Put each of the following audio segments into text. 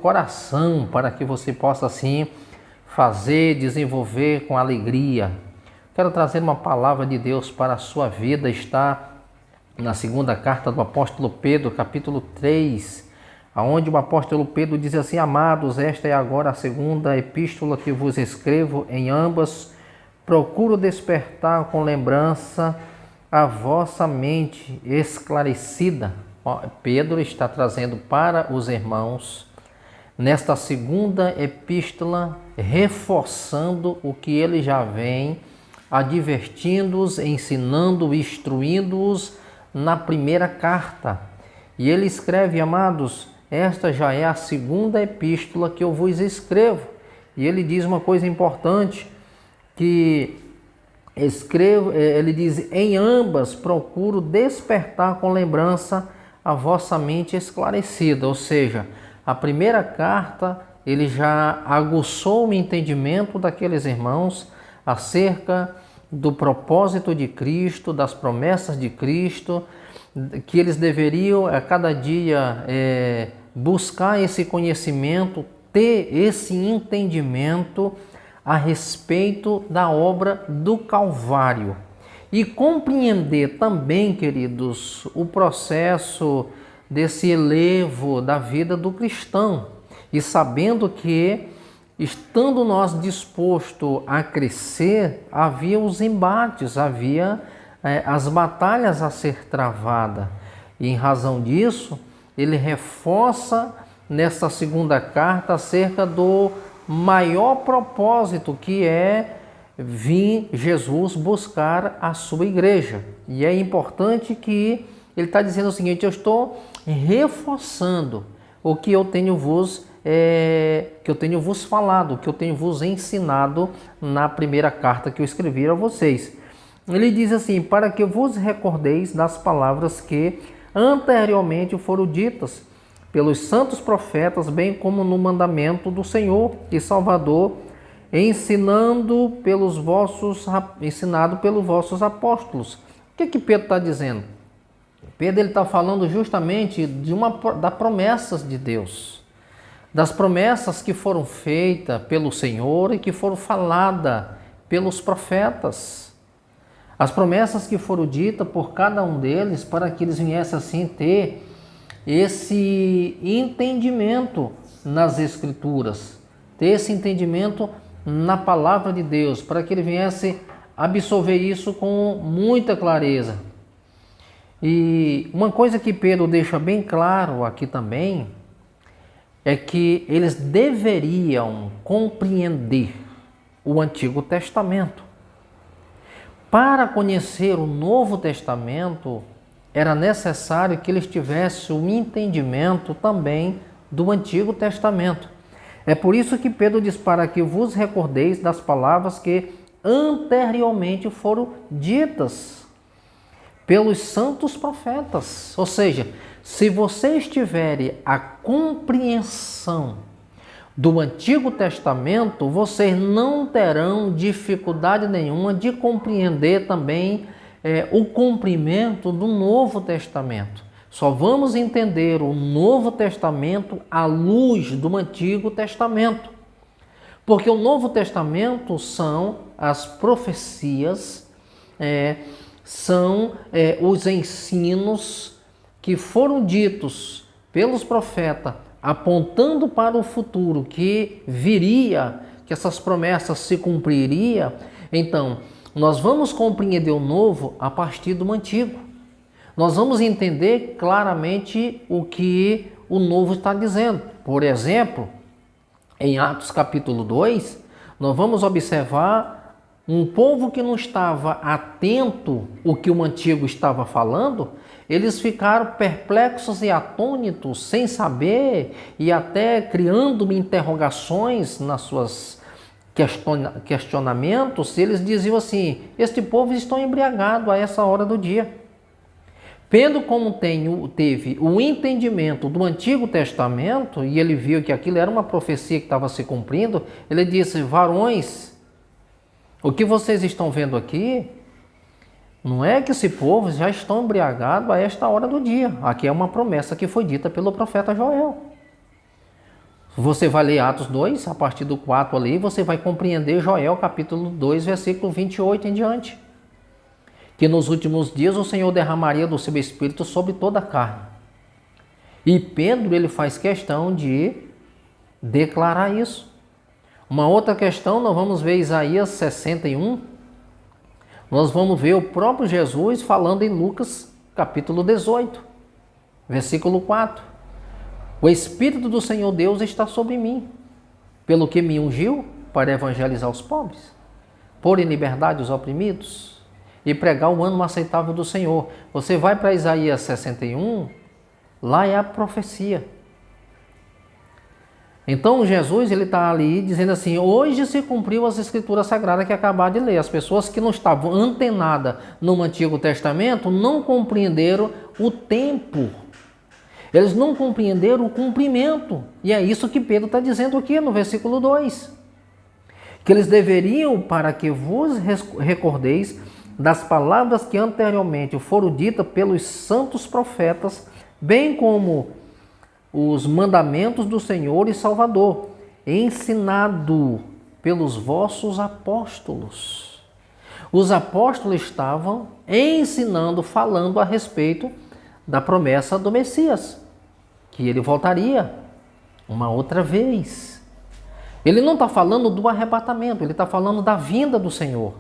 coração, para que você possa assim fazer, desenvolver com alegria. Quero trazer uma palavra de Deus para a sua vida, está na segunda carta do apóstolo Pedro, capítulo 3, onde o apóstolo Pedro diz assim: amados, esta é agora a segunda epístola que vos escrevo, em ambas procuro despertar com lembrança a vossa mente esclarecida. Pedro está trazendo para os irmãos, nesta segunda epístola, reforçando o que ele já vem advertindo-os, ensinando, instruindo-os na primeira carta. E ele escreve: amados, esta já é a segunda epístola que eu vos escrevo. E ele diz uma coisa importante, que ele diz: em ambas procuro despertar com lembrança a vossa mente esclarecida. Ou seja, a primeira carta ele já aguçou o entendimento daqueles irmãos acerca do propósito de Cristo, das promessas de Cristo, que eles deveriam a cada dia buscar esse conhecimento, ter esse entendimento a respeito da obra do Calvário. E compreender também, queridos, o processo desse elevo da vida do cristão. E sabendo que, estando nós dispostos a crescer, havia os embates, havia as batalhas a ser travada. E em razão disso, ele reforça nesta segunda carta acerca do maior propósito, que é vir Jesus buscar a sua igreja. E é importante que ele está dizendo o seguinte: eu estou reforçando o que eu tenho vos falado, o que eu tenho vos ensinado na primeira carta que eu escrevi a vocês. Ele diz assim: para que vos recordeis das palavras que anteriormente foram ditas pelos santos profetas, bem como no mandamento do Senhor e Salvador, ensinado pelos vossos apóstolos. O que Pedro está dizendo? Pedro está falando justamente das promessas de Deus, das promessas que foram feitas pelo Senhor e que foram faladas pelos profetas. As promessas que foram ditas por cada um deles, para que eles viessem assim ter esse entendimento nas Escrituras, ter esse entendimento na palavra de Deus, para que ele viesse absorver isso com muita clareza. E uma coisa que Pedro deixa bem claro aqui também é que eles deveriam compreender o Antigo Testamento. Para conhecer o Novo Testamento, era necessário que eles tivessem um entendimento também do Antigo Testamento. É por isso que Pedro diz: para que vos recordeis das palavras que anteriormente foram ditas pelos santos profetas. Ou seja, se vocês tiverem a compreensão do Antigo Testamento, vocês não terão dificuldade nenhuma de compreender também o cumprimento do Novo Testamento. Só vamos entender o Novo Testamento à luz do Antigo Testamento. Porque o Novo Testamento são as profecias, são os ensinos que foram ditos pelos profetas, apontando para o futuro que viria, que essas promessas se cumpririam. Então, nós vamos compreender o novo a partir do antigo. Nós vamos entender claramente o que o novo está dizendo. Por exemplo, em Atos capítulo 2, nós vamos observar um povo que não estava atento ao que o antigo estava falando. Eles ficaram perplexos e atônitos, sem saber, e até criando interrogações nas suas questionamentos. Eles diziam assim: este povo está embriagado a essa hora do dia. Pedro, como teve o entendimento do Antigo Testamento, e ele viu que aquilo era uma profecia que estava se cumprindo, ele disse: varões, o que vocês estão vendo aqui não é que esse povo já estão embriagados a esta hora do dia. Aqui é uma promessa que foi dita pelo profeta Joel. Você vai ler Atos 2, a partir do 4 ali, você vai compreender Joel capítulo 2, versículo 28 em diante. Que nos últimos dias o Senhor derramaria do seu Espírito sobre toda a carne. E Pedro, ele faz questão de declarar isso. Uma outra questão, nós vamos ver Isaías 61. Nós vamos ver o próprio Jesus falando em Lucas capítulo 18, versículo 4. O Espírito do Senhor Deus está sobre mim, pelo que me ungiu para evangelizar os pobres, pôr em liberdade os oprimidos e pregar o ano aceitável do Senhor. Você vai para Isaías 61, lá é a profecia. Então Jesus, ele está ali dizendo assim, hoje se cumpriu as escrituras sagradas que acabaram de ler. As pessoas que não estavam antenadas no Antigo Testamento não compreenderam o tempo. Eles não compreenderam o cumprimento. E é isso que Pedro está dizendo aqui no versículo 2. Que eles deveriam, para que vos recordeis das palavras que anteriormente foram ditas pelos santos profetas, bem como os mandamentos do Senhor e Salvador, ensinado pelos vossos apóstolos. Os apóstolos estavam ensinando, falando a respeito da promessa do Messias, que ele voltaria uma outra vez. Ele não está falando do arrebatamento, ele está falando da vinda do Senhor,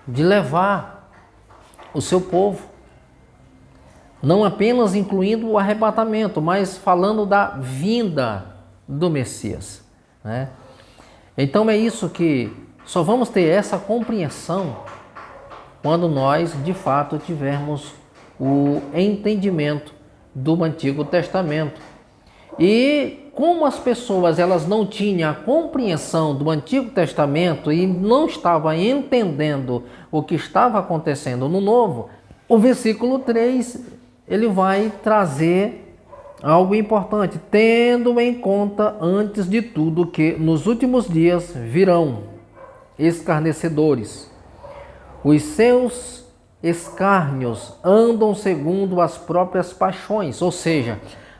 de levar o seu povo. Não apenas incluindo o arrebatamento, mas falando da vinda do Messias, né? Então é isso que só vamos ter essa compreensão quando nós, de fato, tivermos o entendimento do Antigo Testamento. E como as pessoas elas não tinham a compreensão do Antigo Testamento e não estavam entendendo o que estava acontecendo no Novo, o versículo 3... ele vai trazer algo importante, tendo em conta antes de tudo que nos últimos dias virão escarnecedores. Os seus escárnios andam segundo as próprias paixões, ou seja,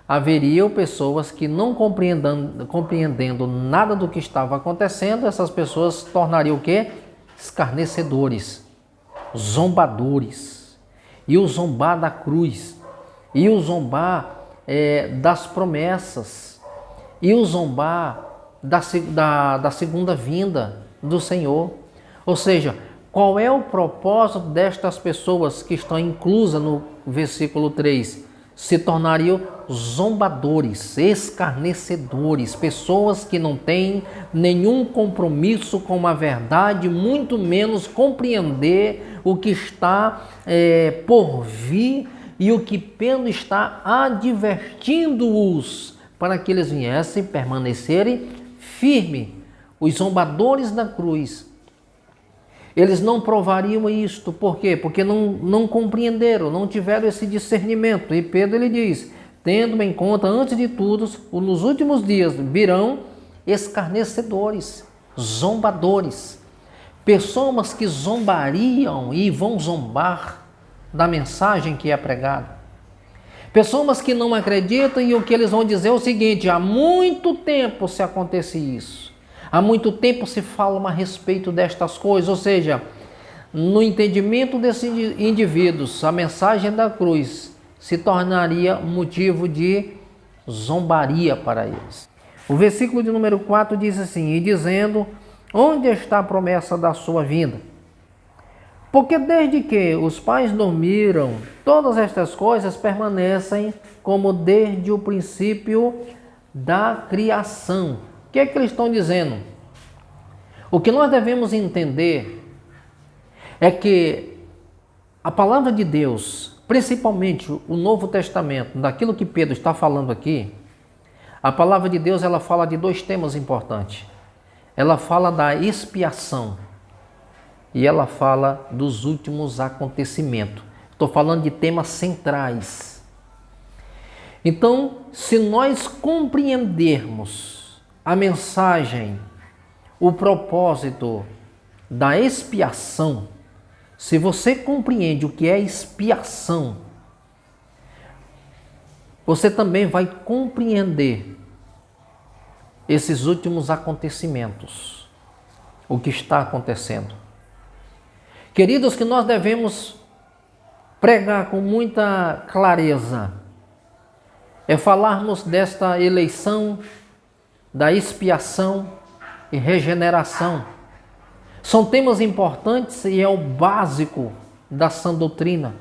haveriam pessoas que não compreendendo nada do que estava acontecendo, essas pessoas se tornariam o quê? Escarnecedores, zombadores. E o zombar da cruz, e o zombar das promessas, e o zombar da segunda vinda do Senhor. Ou seja, qual é o propósito destas pessoas que estão inclusas no versículo 3? Se tornariam zombadores, escarnecedores, pessoas que não têm nenhum compromisso com a verdade, muito menos compreender o que está por vir e o que Pedro está advertindo-os para que eles viessem permanecerem firmes. Os zombadores da cruz, eles não provariam isto. Por quê? Porque não compreenderam, não tiveram esse discernimento. E Pedro ele diz, tendo em conta antes de tudo, nos últimos dias virão escarnecedores, zombadores. Pessoas que zombariam e vão zombar da mensagem que é pregada. Pessoas que não acreditam e o que eles vão dizer é o seguinte, há muito tempo se acontece isso. Há muito tempo se fala a respeito destas coisas, ou seja, no entendimento desses indivíduos, a mensagem da cruz se tornaria motivo de zombaria para eles. O versículo de número 4 diz assim, e dizendo, onde está a promessa da sua vinda? Porque desde que os pais dormiram, todas estas coisas permanecem como desde o princípio da criação. O que é que eles estão dizendo? O que nós devemos entender é que a palavra de Deus, principalmente o Novo Testamento, daquilo que Pedro está falando aqui, a palavra de Deus ela fala de dois temas importantes. Ela fala da expiação e ela fala dos últimos acontecimentos. Estou falando de temas centrais. Então, se nós compreendermos a mensagem, o propósito da expiação, se você compreende o que é expiação, você também vai compreender esses últimos acontecimentos, o que está acontecendo. Queridos, que nós devemos pregar com muita clareza é falarmos desta eleição, da expiação e regeneração. São temas importantes e é o básico da sã doutrina,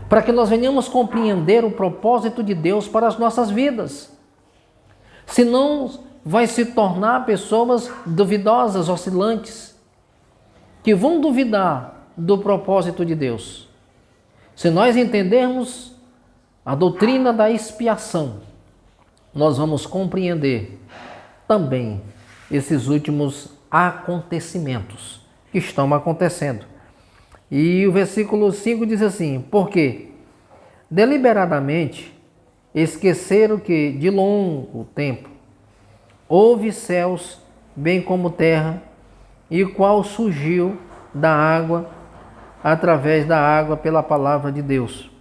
para que nós venhamos compreender o propósito de Deus para as nossas vidas. Senão vai se tornar pessoas duvidosas, oscilantes, que vão duvidar do propósito de Deus. Se nós entendermos a doutrina da expiação, nós vamos compreender também esses últimos acontecimentos que estão acontecendo. E o versículo 5 diz assim: porque deliberadamente esqueceram que de longo tempo houve céus, bem como terra, e o qual surgiu da água, através da água, pela palavra de Deus.